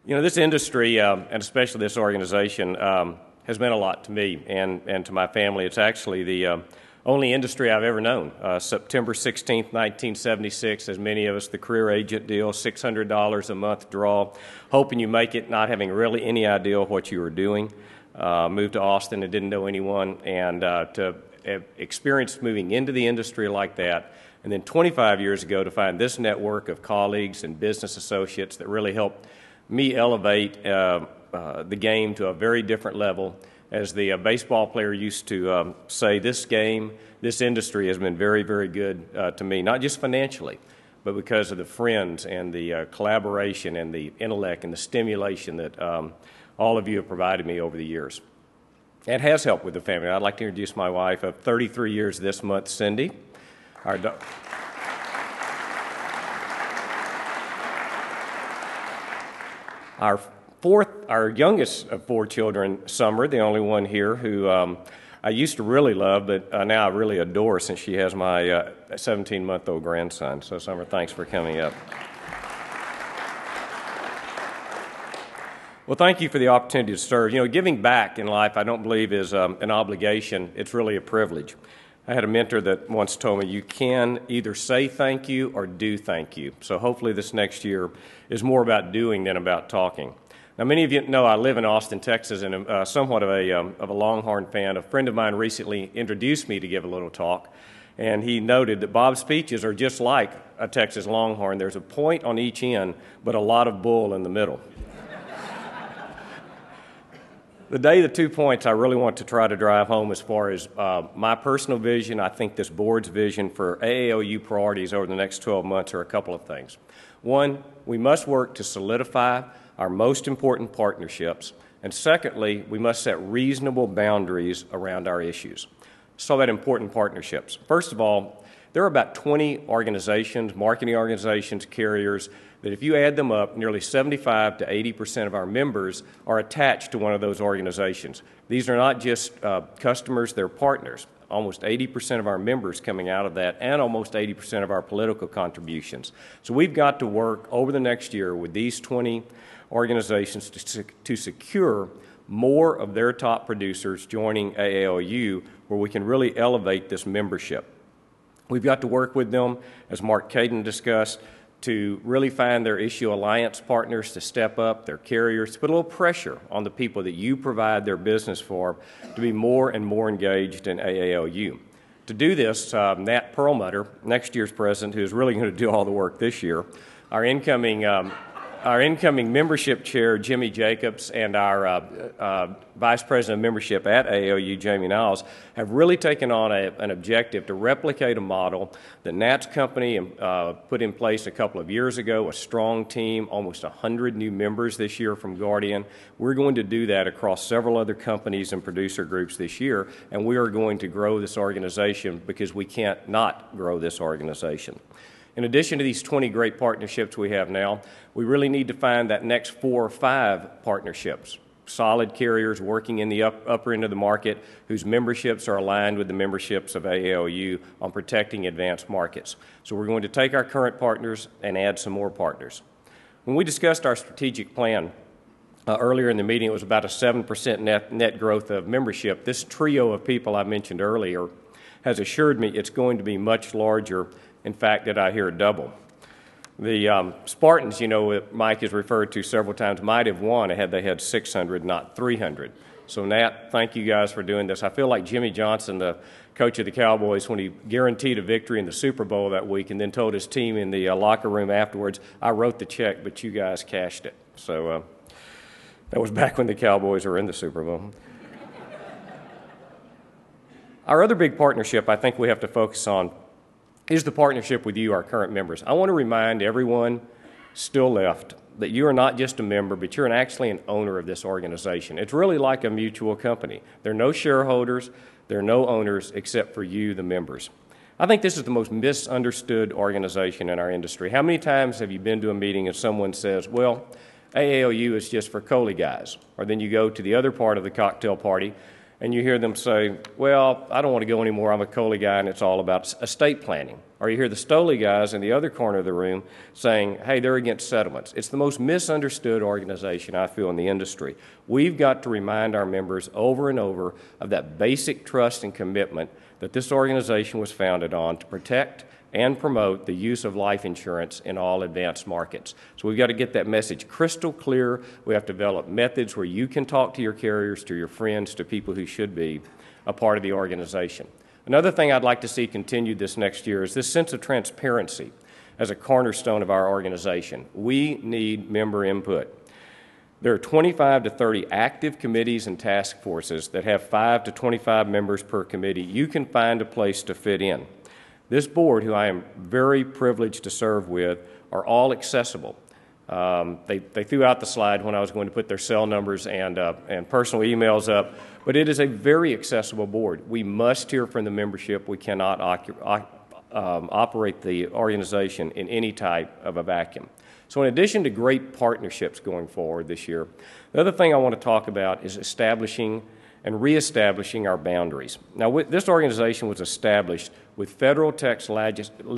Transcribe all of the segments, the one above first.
You know, this industry, and especially this organization, has meant a lot to me and to my family. It's actually the only industry I've ever known. September 16th, 1976, as many of us, the career agent deal, $600 a month draw, hoping you make it, not having really any idea what you were doing. Moved to Austin and didn't know anyone, and to have experienced moving into the industry like that, and then 25 years ago to find this network of colleagues and business associates that really helped me elevate the game to a very different level. As the baseball player used to say, this industry has been very, very good to me, not just financially, but because of the friends and the collaboration and the intellect and the stimulation that all of you have provided me over the years. It has helped with the family. I'd like to introduce my wife of 33 years this month, Cindy. Our youngest of four children, Summer, the only one here, who I used to really love, but now I really adore since she has my 17-month-old grandson. So, Summer, thanks for coming up. Well, thank you for the opportunity to serve. You know, giving back in life, I don't believe is an obligation. It's really a privilege. I had a mentor that once told me, you can either say thank you or do thank you. So hopefully this next year is more about doing than about talking. Now, many of you know I live in Austin, Texas, and am somewhat of a Longhorn fan. A friend of mine recently introduced me to give a little talk, and he noted that Bob's speeches are just like a Texas Longhorn. There's a point on each end, but a lot of bull in the middle. The 2 points I really want to try to drive home as far as my personal vision, I think this board's vision for AAOU priorities over the next 12 months are a couple of things. One, we must work to solidify our most important partnerships. And secondly, we must set reasonable boundaries around our issues. So about important partnerships. First of all, there are about 20 organizations, marketing organizations, carriers, that if you add them up, nearly 75 to 80% of our members are attached to one of those organizations. These are not just customers, they're partners. Almost 80% of our members coming out of that, and almost 80% of our political contributions. So we've got to work over the next year with these 20 organizations to secure more of their top producers joining AAOU, where we can really elevate this membership. We've got to work with them, as Mark Caden discussed, to really find their issue alliance partners to step up, their carriers, to put a little pressure on the people that you provide their business for to be more and more engaged in AAOU. To do this, Nat Perlmutter, next year's president, who is really going to do all the work this year, our incoming membership chair, Jimmy Jacobs, and our vice president of membership at AAOU, Jamie Niles, have really taken on an objective to replicate a model that Nat's company put in place a couple of years ago, a strong team, almost 100 new members this year from Guardian. We're going to do that across several other companies and producer groups this year, and we are going to grow this organization because we can't not grow this organization. In addition to these 20 great partnerships we have now, we really need to find that next 4 or 5 partnerships, solid carriers working in the upper end of the market whose memberships are aligned with the memberships of AAOU on protecting advanced markets. So we're going to take our current partners and add some more partners. When we discussed our strategic plan earlier in the meeting, it was about a 7% net growth of membership. This trio of people I mentioned earlier has assured me it's going to be much larger. In fact, that I hear double. The Spartans, you know, Mike has referred to several times, might have won had they had 600, not 300. So, Nat, thank you guys for doing this. I feel like Jimmy Johnson, the coach of the Cowboys, when he guaranteed a victory in the Super Bowl that week and then told his team in the locker room afterwards, I wrote the check, but you guys cashed it. So that was back when the Cowboys were in the Super Bowl. Our other big partnership I think we have to focus on is the partnership with you, our current members. I want to remind everyone still left that you are not just a member, but you're actually an owner of this organization. It's really like a mutual company. There are no shareholders, there are no owners except for you, the members. I think this is the most misunderstood organization in our industry. How many times have you been to a meeting and someone says, well, AAOU is just for Coley guys? Or then you go to the other part of the cocktail party and you hear them say, well, I don't want to go anymore, I'm a COLI guy and it's all about estate planning. Or you hear the STOLI guys in the other corner of the room saying, hey, they're against settlements. It's the most misunderstood organization, I feel, in the industry. We've got to remind our members over and over of that basic trust and commitment that this organization was founded on to protect and promote the use of life insurance in all advanced markets. So we've got to get that message crystal clear. We have to develop methods where you can talk to your carriers, to your friends, to people who should be a part of the organization. Another thing I'd like to see continued this next year is this sense of transparency as a cornerstone of our organization. We need member input. There are 25 to 30 active committees and task forces that have 5 to 25 members per committee. You can find a place to fit in. This board, who I am very privileged to serve with, are all accessible. They threw out the slide when I was going to put their cell numbers and personal emails up, but it is a very accessible board. We must hear from the membership. We cannot operate the organization in any type of a vacuum. So in addition to great partnerships going forward this year, the other thing I want to talk about is establishing and reestablishing our boundaries. Now, this organization was established with federal tax legislation,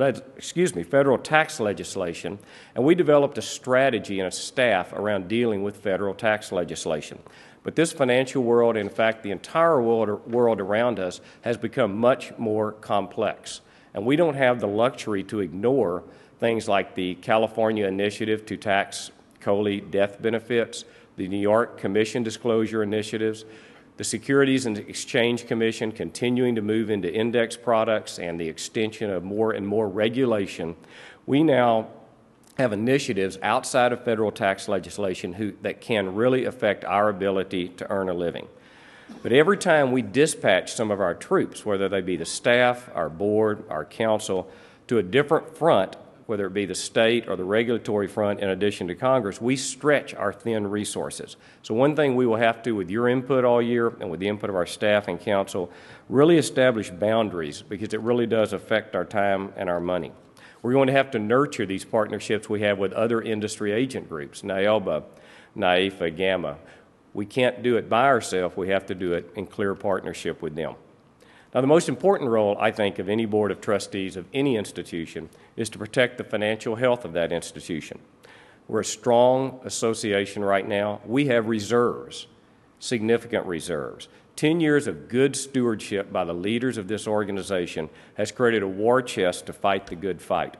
and we developed a strategy and a staff around dealing with federal tax legislation. But this financial world, in fact, the entire world around us, has become much more complex. And we don't have the luxury to ignore things like the California initiative to tax COLI death benefits, the New York Commission disclosure initiatives, the Securities and Exchange Commission continuing to move into index products, and the extension of more and more regulation. We now have initiatives outside of federal tax legislation that can really affect our ability to earn a living. But every time we dispatch some of our troops, whether they be the staff, our board, our council, to a different front, whether it be the state or the regulatory front in addition to Congress, we stretch our thin resources. So one thing we will have to, with your input all year and with the input of our staff and council, really establish boundaries, because it really does affect our time and our money. We're going to have to nurture these partnerships we have with other industry agent groups, NAILBA, NAIFA, GAMA. We can't do it by ourselves. We have to do it in clear partnership with them. Now, the most important role, I think, of any board of trustees of any institution is to protect the financial health of that institution. We're a strong association right now. We have reserves, significant reserves. 10 years of good stewardship by the leaders of this organization has created a war chest to fight the good fight.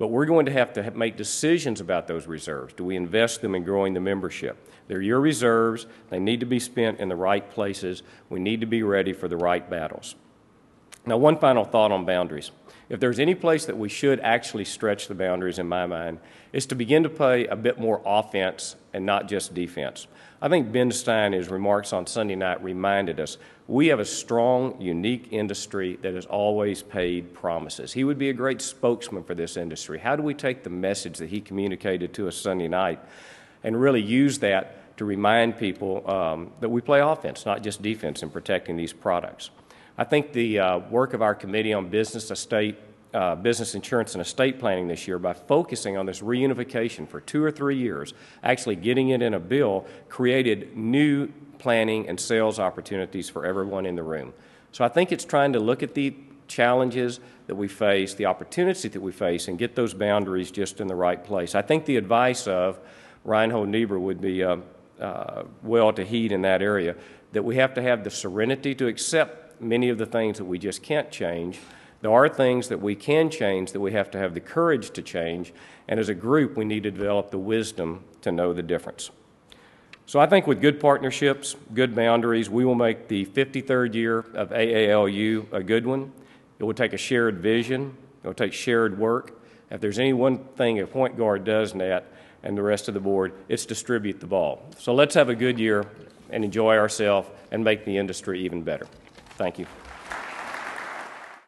But we're going to have to make decisions about those reserves. Do we invest them in growing the membership? They're your reserves. They need to be spent in the right places. We need to be ready for the right battles. Now, one final thought on boundaries. If there's any place that we should actually stretch the boundaries, in my mind, is to begin to play a bit more offense and not just defense. I think Ben Stein, in his remarks on Sunday night, reminded us we have a strong, unique industry that has always paid promises. He would be a great spokesman for this industry. How do we take the message that he communicated to us Sunday night and really use that to remind people that we play offense, not just defense, in protecting these products? I think the work of our Committee on Business Insurance and Estate Planning this year, by focusing on this reunification for 2 or 3 years, actually getting it in a bill, created new planning and sales opportunities for everyone in the room. So I think it's trying to look at the challenges that we face, the opportunities that we face, and get those boundaries just in the right place. I think the advice of Reinhold Niebuhr would be well to heed in that area, that we have to have the serenity to accept many of the things that we just can't change. There are things that we can change that we have to have the courage to change, and as a group we need to develop the wisdom to know the difference. So I think with good partnerships, good boundaries, we will make the 53rd year of AALU a good one. It will take a shared vision. It will take shared work. If there's any one thing a point guard does, Nat, and the rest of the board, it's distribute the ball. So let's have a good year and enjoy ourselves and make the industry even better. Thank you.